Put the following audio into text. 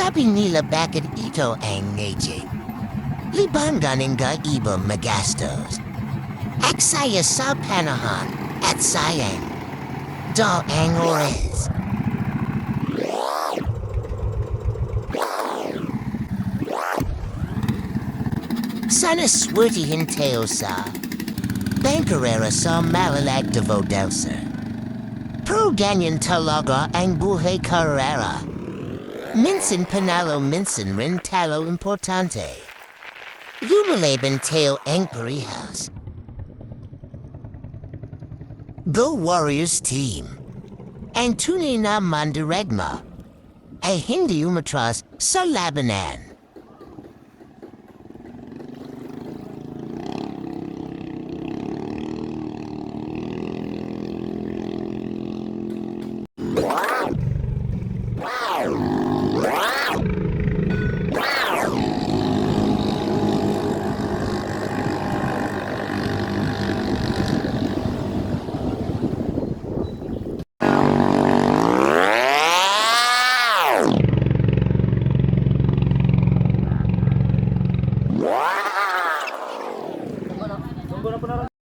sabi nila bakit ito ang ngejig. Libangan nga iba magastos. Aksaya sa panahon at sayang. Do ang oras. Sana swerte tayo sa Bankarera sa malalag devodelsa. Pero ganyan talaga ang buhay karera. Minsan panalo, minsan rin talo importante. Lumalaban tayo ang parehas. The Warriors team. Ang tunay na mandiregma ay hindi umatras sa labanan. Wow!